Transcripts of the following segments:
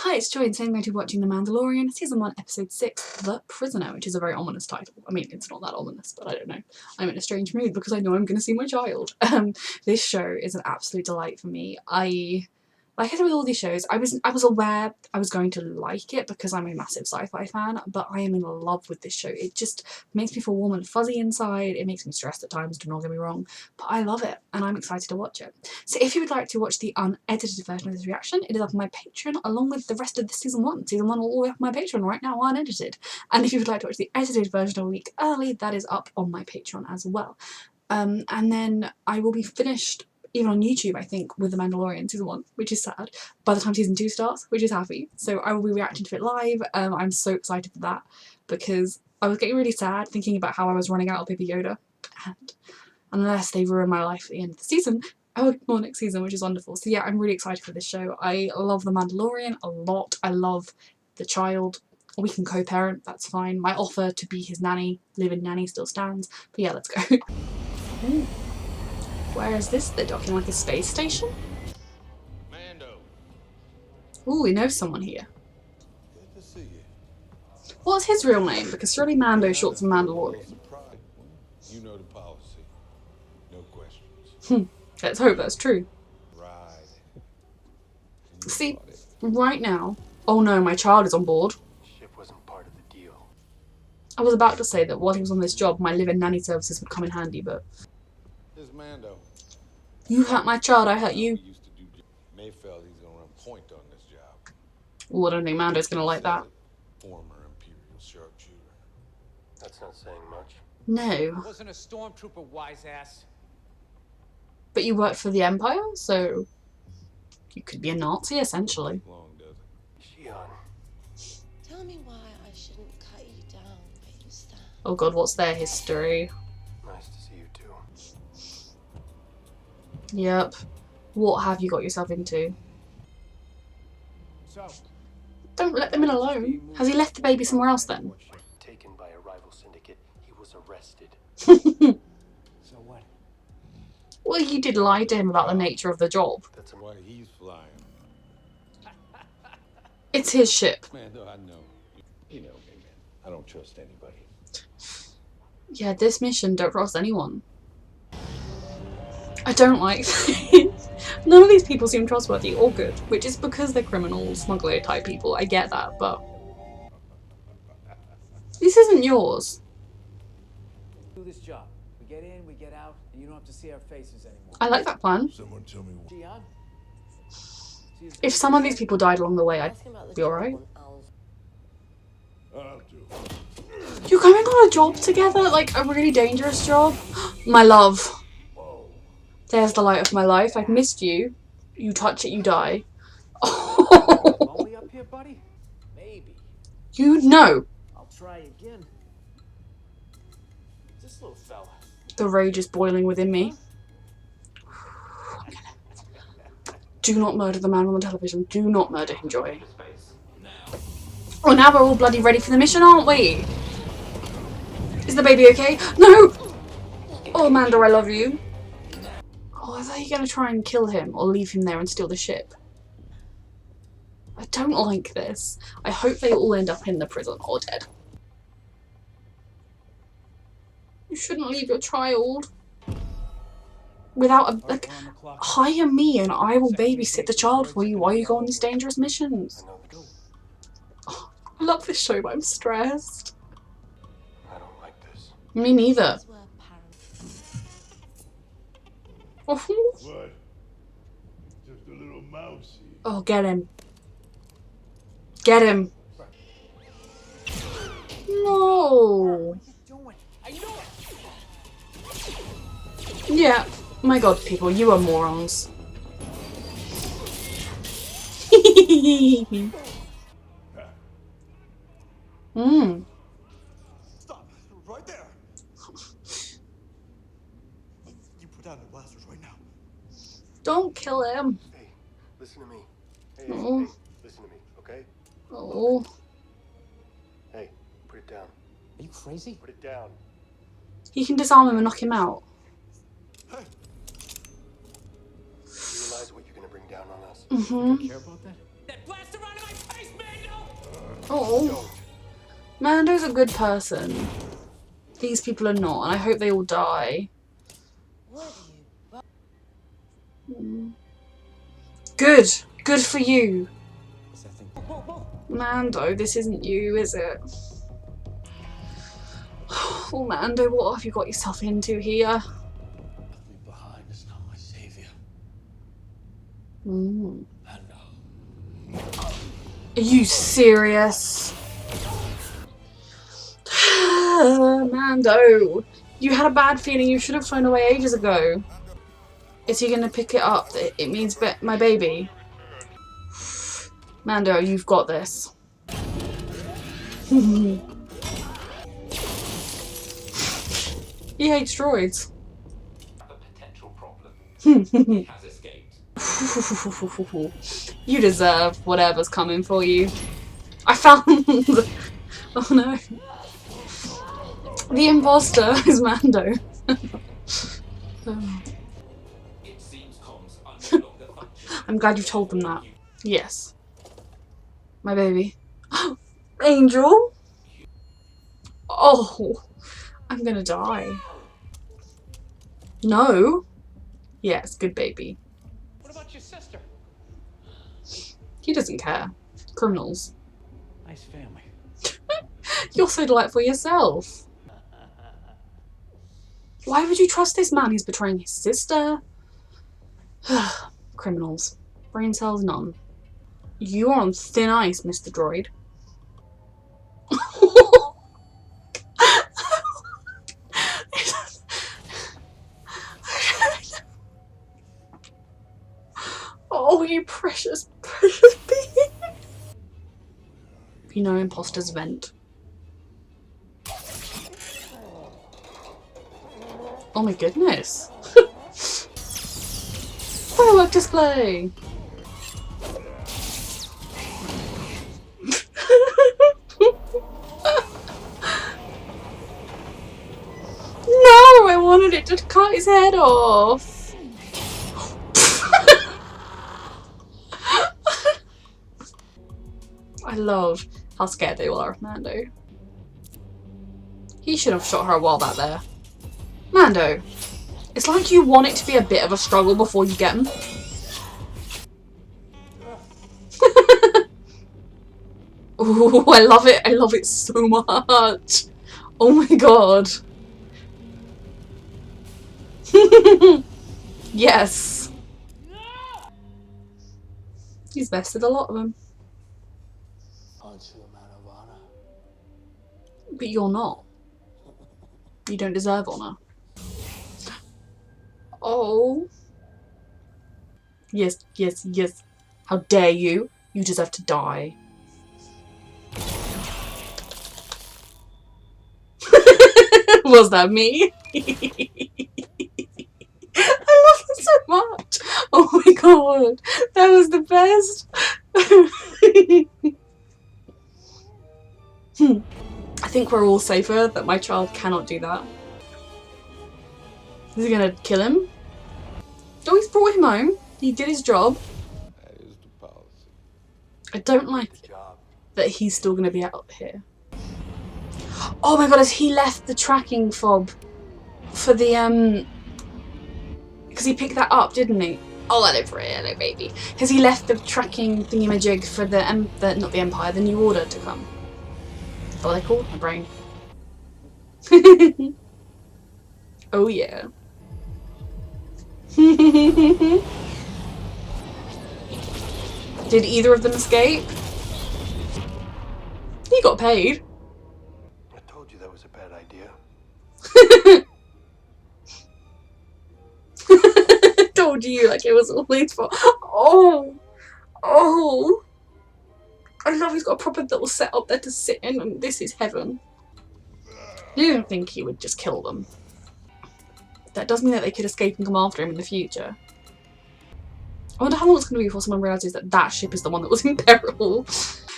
Hi, it's Joy, and today I'm going to be watching The Mandalorian, Season 1, Episode 6, The Prisoner, which is a very ominous title. I mean, it's not that ominous, but I don't know. I'm in a strange mood because I know I'm going to see my child. This show is an absolute delight for me. Like I said with all these shows, I was aware I was going to like it because I'm a massive sci-fi fan, but I am in love with this show. It just makes me feel warm and fuzzy inside. It makes me stressed at times, do not get me wrong, but I love it and I'm excited to watch it. So if you would like to watch the unedited version of this reaction, it is up on my Patreon along with the rest of the Season 1. Season 1 will all be up on my Patreon right now, unedited. And if you would like to watch the edited version a week early, that is up on my Patreon as well. And then I will be finished even on YouTube, I think, with The Mandalorian Season 1, which is sad, by the time Season 2 starts, which is happy. So I will be reacting to it live. I'm so excited for that because I was getting really sad thinking about how I was running out of Baby Yoda, and unless they ruin my life at the end of the season, I will get more next season, which is wonderful. So yeah, I'm really excited for this show. I love The Mandalorian a lot. I love the child. We can co-parent, that's fine. My offer to be his nanny, live-in nanny, still stands. But yeah, let's go. Ooh. Where is this? They're docking like a space station? Mando. Ooh, we know someone here. Good to see you. What's his real name? Because surely Mando is short for Mandalorian. You know the policy. No questions. Let's hope that's true. Right. See, right now... Oh no, my child is on board. Ship wasn't part of the deal. I was about to say that while he was on this job, my live-in nanny services would come in handy, but... Here's Mando. You hurt my child, I hurt you. May felt he's gonna run point on this job. Oh, I don't think Mando's gonna like that. Former Imperial sharpshooter. That's not saying much. No. Wasn't a stormtrooper, wise ass. But you worked for the Empire, so... You could be a Nazi, essentially. Long does it? Shion. Tell me why I shouldn't cut you down where you stand. Oh god, what's their history? Nice to see you too. Yep. What have you got yourself into? So, Don't let them in alone. Has he left the baby somewhere else then? Taken by a rival syndicate, he was arrested. so what? Well, you did lie to him about the nature of the job. That's why he's flying. It's his ship. Mando, I know. You know me, man. I don't trust anybody. Yeah, this mission, don't trust anyone. I don't like this. None of these people seem trustworthy or good, which is because they're criminal, smuggler type people. I get that, but... This isn't yours. Do this job. We get in, we get out, and you don't have to see our faces anymore. I like that plan. Someone tell me what. Shion? If some of these people died along the way, I'd be alright. I'll do. You're going on a job together? Like, a really dangerous job? My love. There's the light of my life. I've missed you. You touch it, you die. Lonely up here, buddy? Maybe. You know. I'll try again. This little fella. The rage is boiling within me. Do not murder the man on the television. Do not murder him, Joy. Oh, now we're all bloody ready for the mission, aren't we? Is the baby okay? No! Oh, Mando, I love you. Oh, I thought you were going to try and kill him or leave him there and steal the ship. I don't like this. I hope they all end up in the prison or dead. You shouldn't leave your child without a... Like, hire me and I will babysit the child for you while you go on these dangerous missions. Oh, I love this show, but I'm stressed. I don't like this. Me neither. Oh. What? Just a little mousey. Oh, get him. Get him. No. Yeah. My god, people, you are morons. Stop! Right there! You put down the blasters right now. Don't kill him. Hey, listen to me. Hey, Oh. hey, listen to me, okay? Oh. Hey, put it down. Are you crazy? Put it down. You can disarm him and knock him out. Hey! You realize what you're gonna bring down on us? Mm-hmm. Care about that? That blaster out of my face! Oh, Mando's a good person. These people are not, and I hope they all die. What are you? Good. Good for you. Mando, this isn't you, is it? Oh, Mando, what have you got yourself into here? Left me behind is not my savior. Mm. Mando. Are you serious? Mando, you had a bad feeling. You should have flown away ages ago. Is he gonna pick it up? It means my baby. Mando, you've got this. He hates droids. A potential problem. He has escaped. You deserve whatever's coming for you. I found... Oh no. The imposter is Mando. It seems comms are no longer functioning. I'm glad you told them that. Yes. My baby. Angel? Oh, I'm gonna die. No. Yes, good baby. What about your sister? He doesn't care. Criminals. Nice family. You're so delightful yourself. Why would you trust this man? He's betraying his sister. Criminals. Brain cells none. You are on thin ice, Mr. Droid. Oh, you precious, precious being. You know imposters vent. Oh my goodness. Firework display. No, I wanted it to cut his head off. I love how scared they all are of Mando. He should have shot her a while back there. Mando, it's like you want it to be a bit of a struggle before you get him. Oh, I love it. I love it so much. Oh my god. Yes. He's bested a lot of them. Aren't you a man of honor? But you're not. You don't deserve honor. Oh. Yes, yes, yes. How dare you? You deserve to die. Was that me? I love it so much. Oh my god. That was the best. I think we're all safer that my child cannot do that. Is he gonna kill him? Oh, he's brought him home. He did his job. That is the policy. I don't like Good job. that he's still gonna be out here. Oh my god, has he left the tracking fob for the because he picked that up, didn't he? Oh, hello baby. Has he left the tracking thingamajig for the not the Empire, the New Order to come? What are they called? My brain. Oh yeah. Did either of them escape? He got paid. I told you that was a bad idea. Told you, like it was always for. Oh, oh! I love he's got a proper little set up there to sit in, and this is heaven. You don't think he would just kill them? That does mean that they could escape and come after him in the future. I wonder how long it's going to be before someone realises that that ship is the one that was in peril.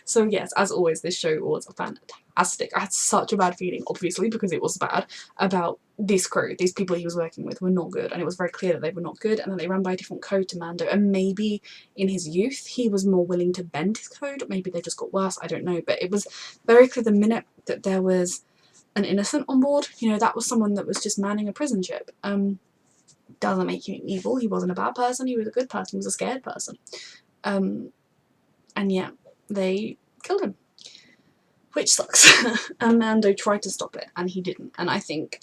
So yes, as always, this show was fantastic. I had such a bad feeling, obviously, because it was bad, about this crew, these people he was working with, were not good, and it was very clear that they were not good, and that they ran by a different code to Mando, and maybe in his youth he was more willing to bend his code, maybe they just got worse, I don't know, but it was very clear the minute that there was an innocent on board, you know, that was someone that was just manning a prison ship. Doesn't make him evil, he wasn't a bad person, he was a good person, he was a scared person. And yeah, they killed him. Which sucks. And Mando tried to stop it, and he didn't. And I think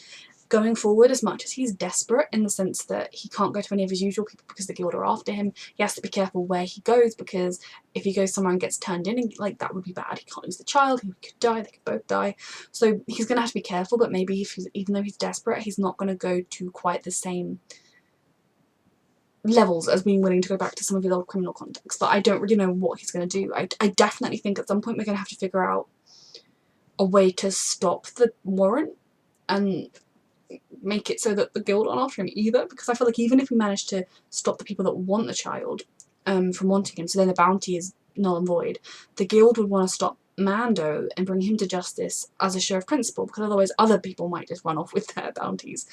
going forward, as much as he's desperate in the sense that he can't go to any of his usual people because the guild are after him, he has to be careful where he goes, because if he goes somewhere and gets turned in, and, like, that would be bad. He can't lose the child, he could die, they could both die. So he's going to have to be careful, but maybe if he's, even though he's desperate, he's not going to go to quite the same levels as being willing to go back to some of his old criminal contacts. But I don't really know what he's going to do. I definitely think at some point we're going to have to figure out a way to stop the warrant and make it so that the guild aren't after him either, because I feel like even if we manage to stop the people that want the child from wanting him, so then the bounty is null and void, the guild would want to stop Mando and bring him to justice as a show of principle, because otherwise other people might just run off with their bounties.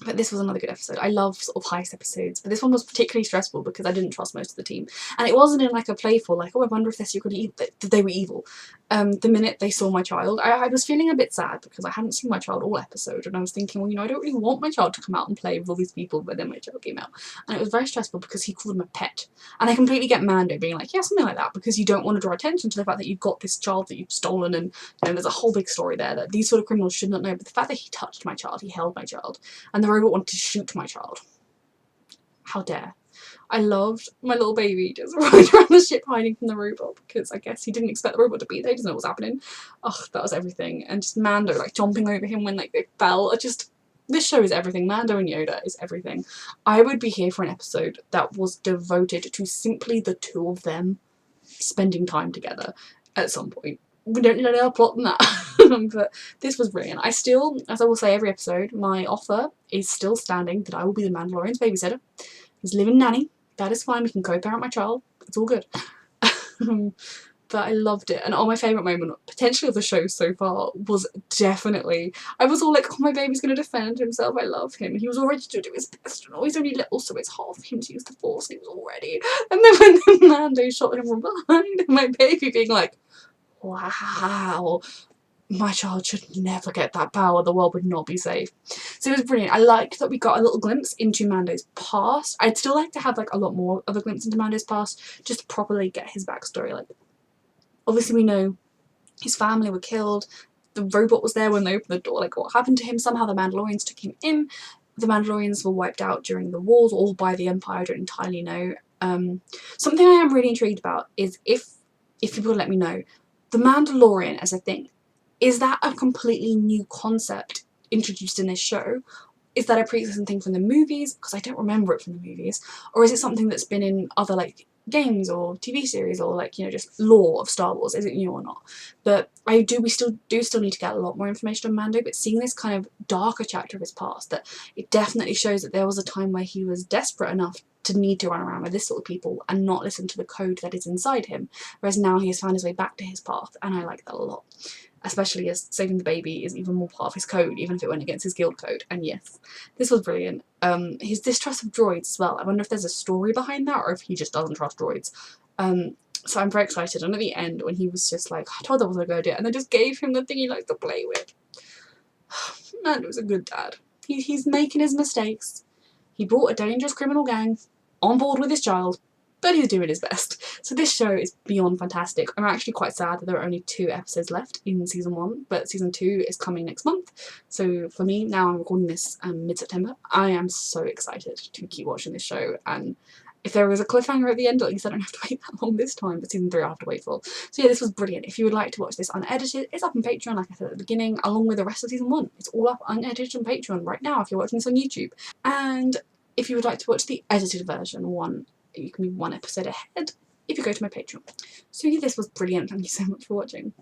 But this was another good episode. I love sort of heist episodes, but this one was particularly stressful because I didn't trust most of the team. And it wasn't in like a playful, like, oh, I wonder if they're secretly evil, that they were evil. The minute they saw my child, I was feeling a bit sad because I hadn't seen my child all episode, and I was thinking, well, you know, I don't really want my child to come out and play with all these people, but then my child came out. And it was very stressful because he called him a pet. And I completely get Mando being like, yeah, something like that, because you don't want to draw attention to the fact that you've got this child that you've stolen, and you know, there's a whole big story there that these sort of criminals should not know. But the fact that he touched my child, he held my child, and the robot wanted to shoot my child. How dare. I loved my little baby just running around the ship hiding from the robot, because I guess he didn't expect the robot to be there, he doesn't know what's happening. Oh, that was everything. And just Mando like jumping over him when like they fell. Just, this show is everything. Mando and Yoda is everything. I would be here for an episode that was devoted to simply the two of them spending time together at some point. We don't need any other plot than that. But this was brilliant. I still, as I will say every episode, my offer is still standing that I will be the Mandalorian's babysitter. He's living nanny. That is fine. We can co-parent my child. It's all good. But I loved it. And my favourite moment, potentially of the show so far, was definitely, I was all like, oh, my baby's going to defend himself. I love him. He was all ready to do his best. And he's only little, so it's hard for him to use the Force. And he was all ready. And then when the Mando shot him from behind, my baby being like, wow, my child should never get that power, the world would not be safe. So it was brilliant. I liked that we got a little glimpse into Mando's past. I'd still like to have like a lot more of a glimpse into Mando's past, just to properly get his backstory. Like, obviously we know his family were killed, the robot was there when they opened the door, like what happened to him? Somehow the Mandalorians took him in. The Mandalorians were wiped out during the wars, all by the Empire, I don't entirely know. Something I am really intrigued about is if people let me know, the Mandalorian as a thing, is that a completely new concept introduced in this show? Is that a pre-existing thing from the movies? Because I don't remember it from the movies. Or is it something that's been in other like games or TV series, or like, you know, just lore of Star Wars? Is it new or not? But we still need to get a lot more information on Mando, but seeing this kind of darker chapter of his past, that it definitely shows that there was a time where he was desperate enough to need to run around with this sort of people and not listen to the code that is inside him, whereas now he has found his way back to his path, and I like that a lot. Especially as saving the baby is even more part of his code, even if it went against his guild code. And yes, this was brilliant. His distrust of droids as well. I wonder if there's a story behind that, or if he just doesn't trust droids. So I'm very excited. And at the end, when he was just like, I told him I was going to go do it, and they just gave him the thing he likes to play with. Man, it was a good dad. He's making his mistakes. He brought a dangerous criminal gang on board with his child, but he's doing his best. So this show is beyond fantastic. I'm actually quite sad that there are only 2 episodes left in season 1, but season 2 is coming next month. So for me, now I'm recording this mid-September, I am so excited to keep watching this show. And if there was a cliffhanger at the end, at least I don't have to wait that long this time, but season 3 I have to wait for. So yeah, this was brilliant. If you would like to watch this unedited, it's up on Patreon, like I said at the beginning, along with the rest of season 1. It's all up unedited on Patreon right now if you're watching this on YouTube. And if you would like to watch the edited version, you can be 1 episode ahead if you go to my Patreon. So yeah, this was brilliant. Thank you so much for watching.